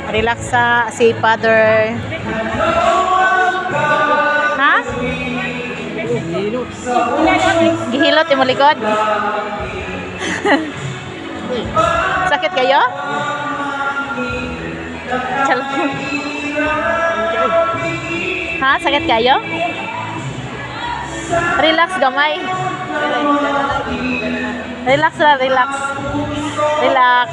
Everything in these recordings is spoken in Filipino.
Relax sa si Father. Ha? Gihilot yung likod. Sakit kayo? Ha? Sakit kayo? Relax gamay. Relax lah, relax. Relax.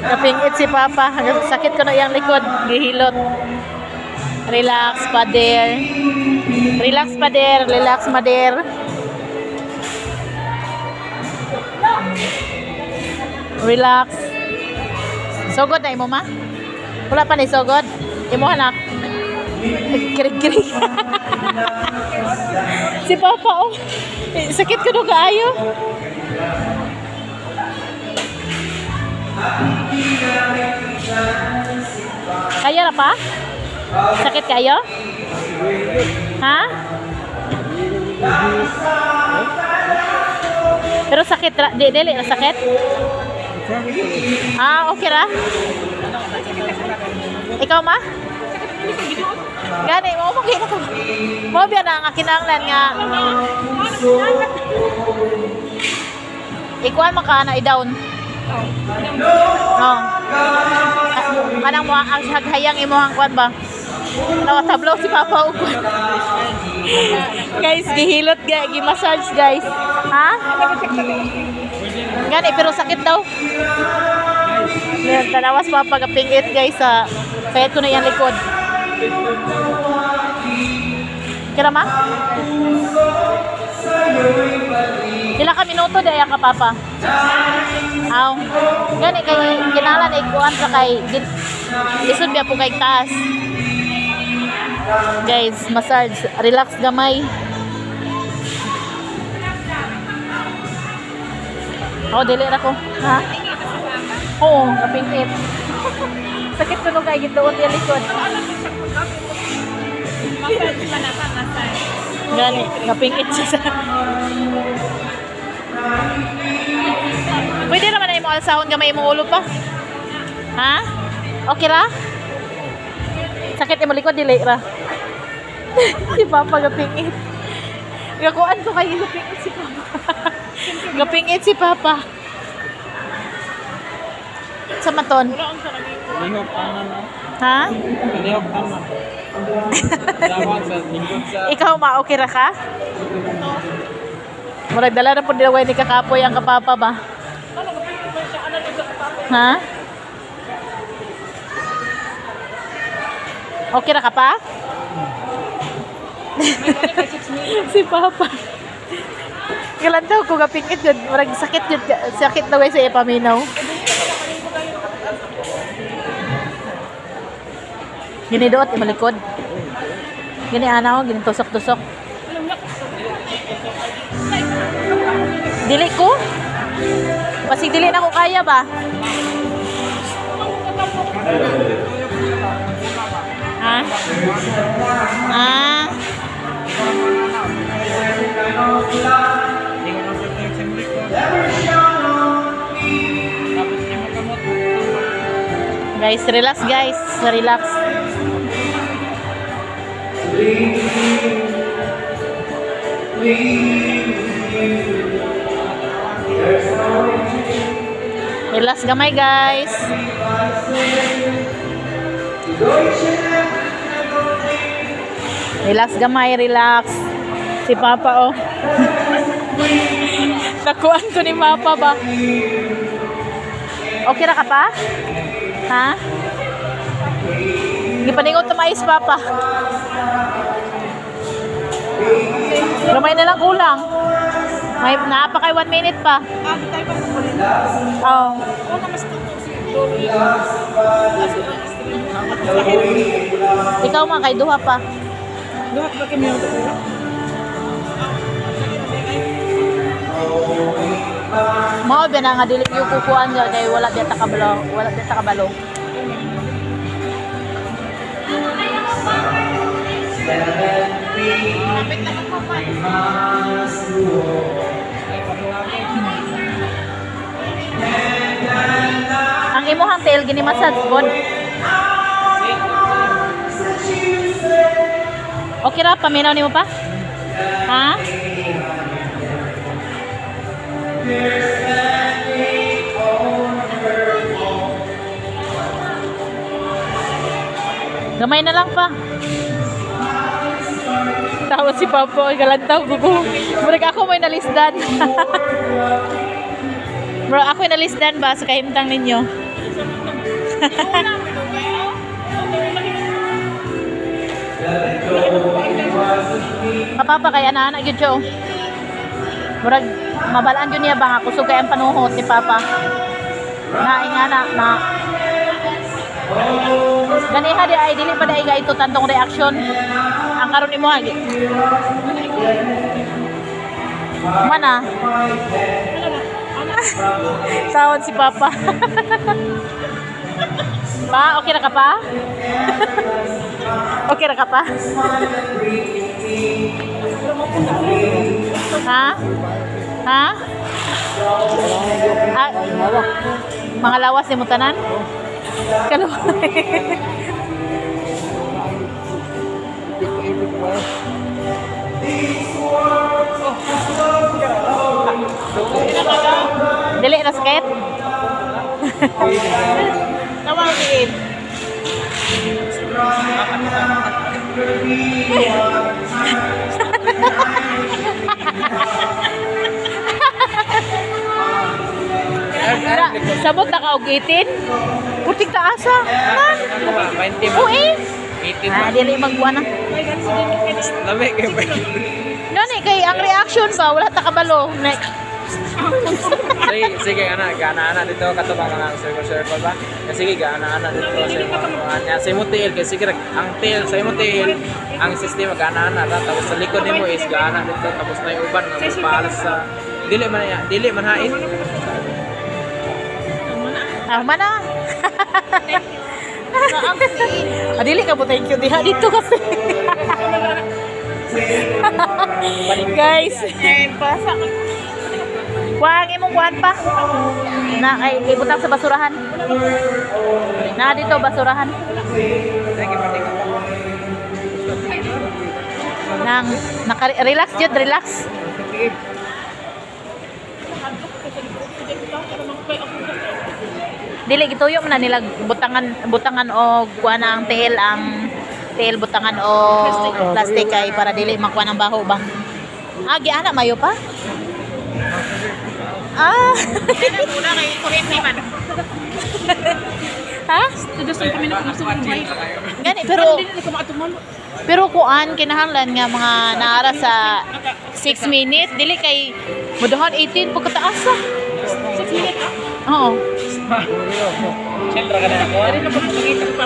Napingit si Papa. Sakit ko na yung likod. Gihilot. Relax, Pader. Relax, Pader. Relax, Mader. Relax. Sogod na imo ma? Wala pa ni sogod? Imo anak. Kirig-kirig. Si Papa oh. Sakit ko nung kaayo. Kaya na pa? Sakit kayo? Ha? Pero sakit ra, dili na sakit? Ah, okay ra? Ikaw ma? Gani, mo makita ko. Mo biya na nga kinahanglan nga. Ikuan man ka na i-down. Oh. Kanang mo ang haghayang imuhang kwan ba? Nawatablaw si Papa og. Guys, gihilot gi-massage guys. Ha? Gani pero sakit daw. Yan tanawas Papa gapingit guys sa sayad ko na yang likod. Kira ma? Pila ka minuto daya ka Papa? Aw. Gani kay kinalan ikuan sa kay isod biya po kay taas. Guys, massage, relax gamay. Oh, dili ra ko. Ha? Oo, kapingit. Sakit ko nung kay gituon yung likod. Gani, kapingit siya sa... Pwede naman na yung mga sahon gamay mong ulo pa. Ha? Okay ra? Sakit yung likod, dili ra. Si Papa gapingit. Gakuan ko kayo gapingit si Papa. Gapingit si Papa. Sa maton? Lihok tanan. Ha? Lihok tanan. Ikaw ma, okay ra ka? Murag dala na po dilaway ni kakapoy ang kapapa ba? Ha? Okay ra ka pa? Si Papa. Kailan daw ko gapingit yun. Murag sakit yun. Sakit daw sa ipaminaw. Gini doot, imalikod. Gini anaw, gini tusok-tusok. Dili ko? Pasig dili na ko kaya ba? Ha? Ah. Guys, relax guys. Relax. Relax gamay guys. Relax gamay, relax. Si Papa oh. Nakuan ko ni Papa ba? Okay ra ka pa? Ha? Gipaningot na mais Papa. Ramay na lang kulang. May naapa kay 1 minute pa. Oh. Ikaw man kay duha pa. Duha ba kay minuto ko? Mao ba na nga dili yung kukuan nga kay wala biya ta kabalo, wala biya ta kabalo. Ang imuhang tail gini massage pod. Okay ra, paminaw nimo pa? Ha? Gamay na lang pa. Tawa si Papa, galantaw gugo. Murag ako may nalisdan. Bro, ako may nalisdan ba sa kahimtang ninyo? Papa kaya na gyud siya. Murag mabalaan yun niya ba nga kusog kay ang panuhot ni Papa. Na ganiha di ay dili pa dai ga ito tantong reaction. Ang karon nimo hagi. Mana? Tawon si Papa. Pa, okay ra ka pa? Okay ra ka pa? Ha? Ha? Ah, mga lawas ni mo tanan? Kalawa. Dili na sakit. Tawag diin. Sabot na ka og 18. Putik ta asa. Man. 20 ba? Uy. 18 Ah, dili magbuwan na. Lami kayo ba? Gani kay ang reaction ba wala ta kabalo. Sige, ana, gana dito katubang ka ng circle ba? Sige, gana dito sa mga niya. Sa imong tail, kasi sige, ang tail, sa imong tail, ang sistema gana tapos sa likod nimo is gana dito, tapos na yung uban, nga magpaalas sa, dili man hait. Ah, mana? Adili ka po, thank you diha dito kasi. Guys, kuhaan imong kuhaan pa. Na kay ibutang sa basurahan. Na dito basurahan. Nang naka-relax jud, relax. Dili gituyo man na nila butangan og kuha na ang tail butangan og plastic kay para dili makuha ng baho ba. Ah, giana mayo pa? Ah. Muna kay kuryente man. Ha? Tudos ang kami na kumusukan buhay. Gani Hindi ko makatumalo. pero kuan kinahanglan nga mga naara sa 6 minutes dili kay mudahan 18 pagkataas ah. 6 minutes ah. Oo. Siyempre ka na ako. Dari na pagkakita pa.